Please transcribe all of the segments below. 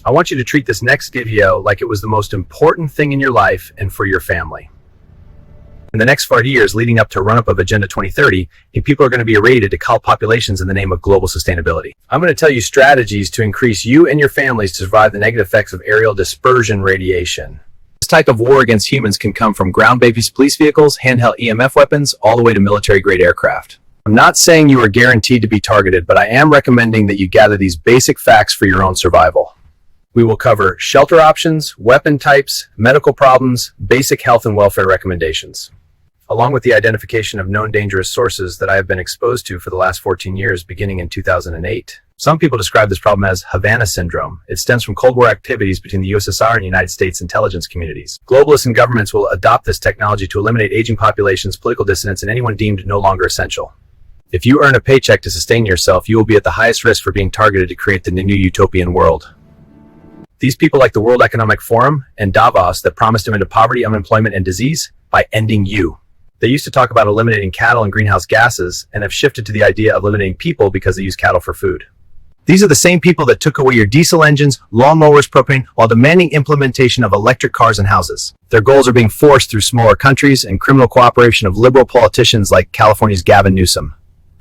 I want you to treat this next video like it was the most important thing in your life and for your family. In the next 40 years leading up to a run-up of Agenda 2030, people are going to be irradiated to cull populations in the name of global sustainability. I'm going to tell you strategies to increase you and your families to survive the negative effects of aerial dispersion radiation. This type of war against humans can come from ground-based police vehicles, handheld EMF weapons, all the way to military-grade aircraft. I'm not saying you are guaranteed to be targeted, but I am recommending that you gather these basic facts for your own survival. We will cover shelter options, weapon types, medical problems, basic health and welfare recommendations, along with the identification of known dangerous sources that I have been exposed to for the last 14 years, beginning in 2008. Some people describe this problem as Havana syndrome. It stems from Cold War activities between the USSR and United States intelligence communities. Globalists and governments will adopt this technology to eliminate aging populations, political dissidents, and anyone deemed no longer essential. If you earn a paycheck to sustain yourself, you will be at the highest risk for being targeted to create the new utopian world. These people, like the World Economic Forum and Davos, that promised to end poverty, unemployment, and disease by ending you. They used to talk about eliminating cattle and greenhouse gases and have shifted to the idea of eliminating people because they use cattle for food. These are the same people that took away your diesel engines, lawnmowers, propane, while demanding implementation of electric cars and houses. Their goals are being forced through smaller countries and criminal cooperation of liberal politicians like California's Gavin Newsom.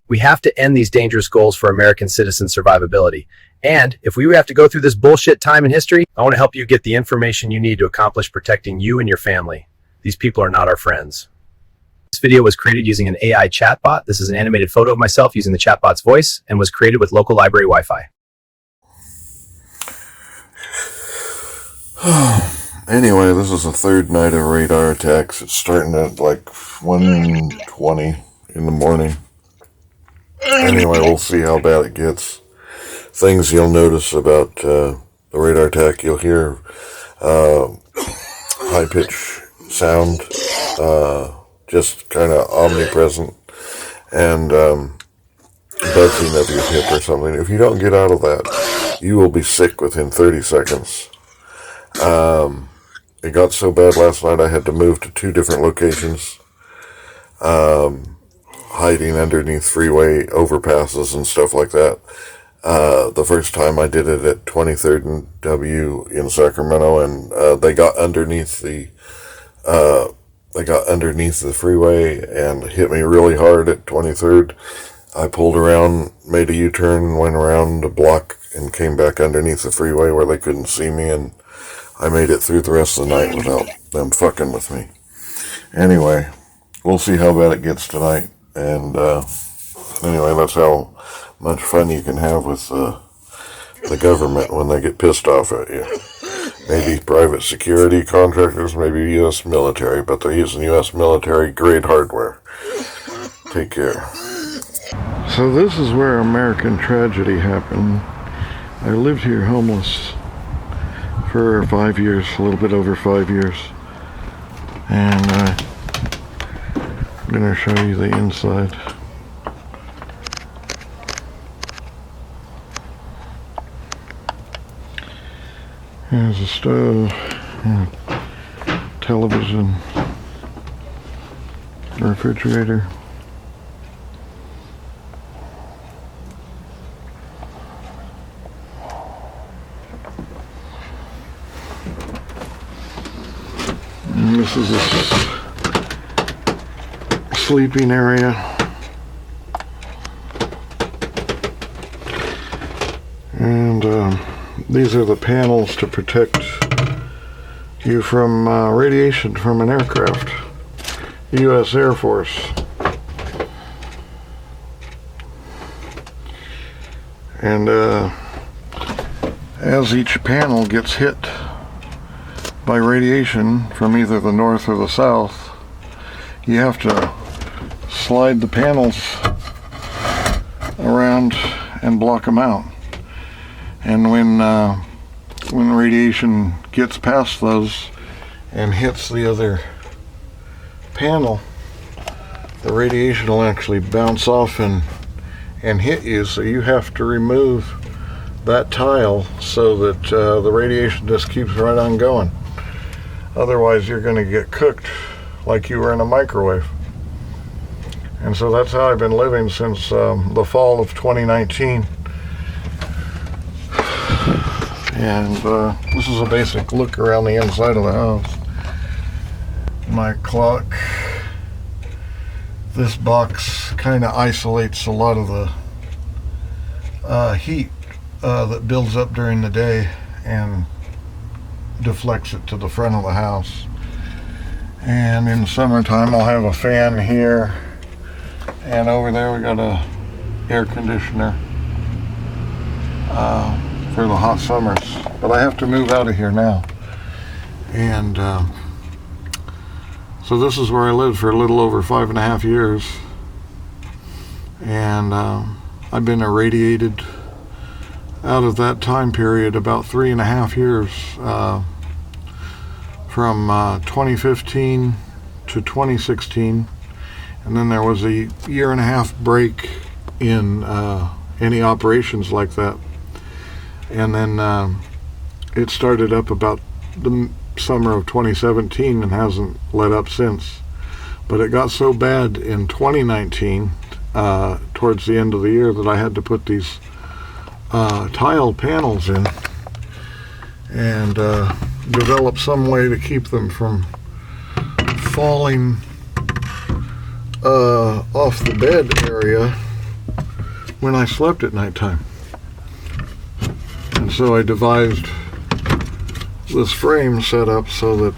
We have to end these dangerous goals for American citizen survivability. And if we have to go through this bullshit time in history, I want to help you get the information you need to accomplish protecting you and your family. These people are not our friends. This video was created using an AI chatbot. This is an animated photo of myself using the chatbot's voice and was created with local library Wi-Fi. Anyway, this is the third night of radar attacks. It's starting at like 1:20 in the morning. Anyway, we'll see how bad it gets. Things you'll notice about the radar attack: you'll hear high-pitched sound, just kind of omnipresent, and buzzing of your hip or something. If you don't get out of that, you will be sick within 30 seconds. It got so bad last night I had to move to 2 different locations, hiding underneath freeway overpasses and stuff like that. The first time I did it at 23rd and W in Sacramento, and they got underneath the freeway and hit me really hard at 23rd. I pulled around, made a U-turn, went around a block, and came back underneath the freeway where they couldn't see me, and I made it through the rest of the night without them fucking with me. Anyway, we'll see how bad it gets tonight. And anyway, that's how much fun you can have with the government when they get pissed off at you. Maybe private security contractors, maybe U.S. military, but they're using U.S. military grade hardware. Take care. So this is where American tragedy happened. I lived here homeless for 5 years, a little bit over 5 years. And I'm going to show you the inside. There's a stove, television, refrigerator. And this is a sleeping area. And these are the panels to protect you from radiation from an aircraft, U.S. Air Force. And as each panel gets hit by radiation from either the north or the south, you have to slide the panels around and block them out. And when radiation gets past those and hits the other panel, the radiation will actually bounce off and hit you, so you have to remove that tile so that the radiation just keeps right on going. Otherwise you're going to get cooked like you were in a microwave. And so that's how I've been living since the fall of 2019. And this is a basic look around the inside of the house. My clock. This box kind of isolates a lot of the heat that builds up during the day and deflects it to the front of the house. And in the summertime I'll have a fan here, and over there we got a air conditioner for the hot summers. But I have to move out of here now, and so this is where I lived for a little over 5.5 years, and I've been irradiated out of that time period about 3.5 years, from 2015 to 2016, and then there was a 1.5 year break in any operations like that, and then it started up about the summer of 2017 and hasn't let up since. But it got so bad in 2019, towards the end of the year, that I had to put these tile panels in and develop some way to keep them from falling off the bed area when I slept at nighttime. And so I devised this frame set up so that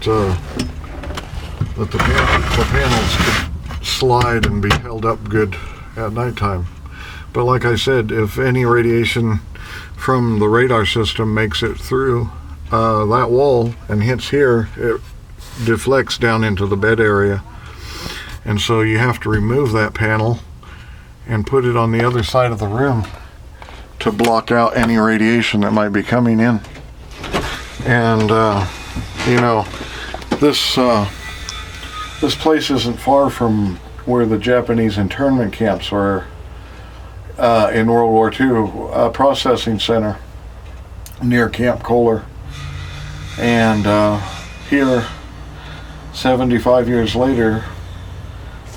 the panels could slide and be held up good at nighttime. But like I said, if any radiation from the radar system makes it through that wall and hits here, it deflects down into the bed area. And so you have to remove that panel and put it on the other side of the room to block out any radiation that might be coming in. And this place isn't far from where the Japanese internment camps were in World War II, a processing center near Camp Kohler. And here, 75 years later,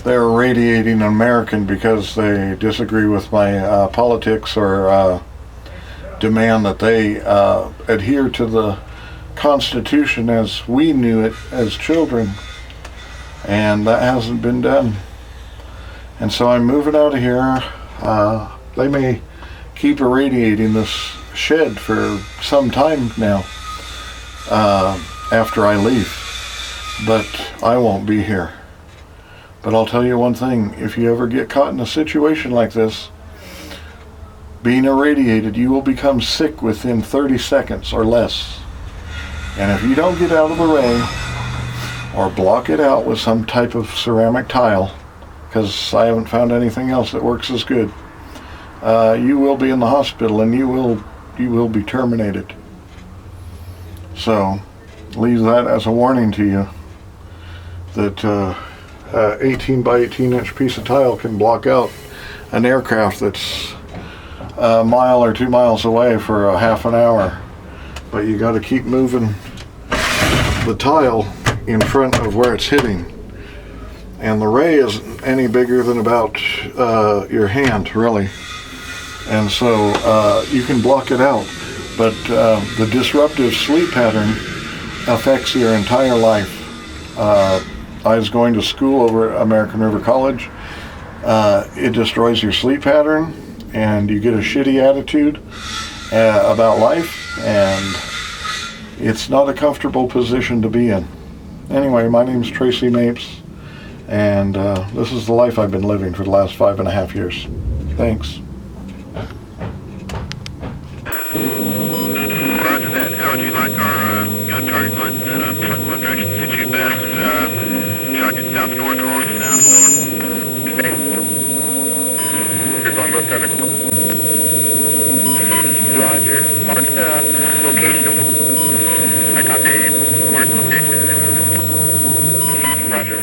they're irradiating an American because they disagree with my politics or demand that they adhere to the Constitution as we knew it as children, and that hasn't been done. And so I'm moving out of here. They may keep irradiating this shed for some time now after I leave, but I won't be here. But I'll tell you one thing, if you ever get caught in a situation like this, being irradiated, you will become sick within 30 seconds or less. And if you don't get out of the way or block it out with some type of ceramic tile, because I haven't found anything else that works as good, you will be in the hospital and you will be terminated. So leave that as a warning to you, that 18 by 18 inch piece of tile can block out an aircraft that's a mile or 2 miles away for a half an hour. But you got to keep moving the tile in front of where it's hitting. And the ray isn't any bigger than about your hand, really. And so you can block it out. But the disruptive sleep pattern affects your entire life. I was going to school over at American River College. It destroys your sleep pattern, and you get a shitty attitude about life, and it's not a comfortable position to be in. Anyway, my name's Tracy Mapes, and this is the life I've been living for the last 5.5 years. Thanks. Roger that. How would you like our gun target line set up? What direction suits you best? Should I get south north or on south north? Okay. You're going both of it. Roger. Mark the location. I copy. Mark the location. Roger.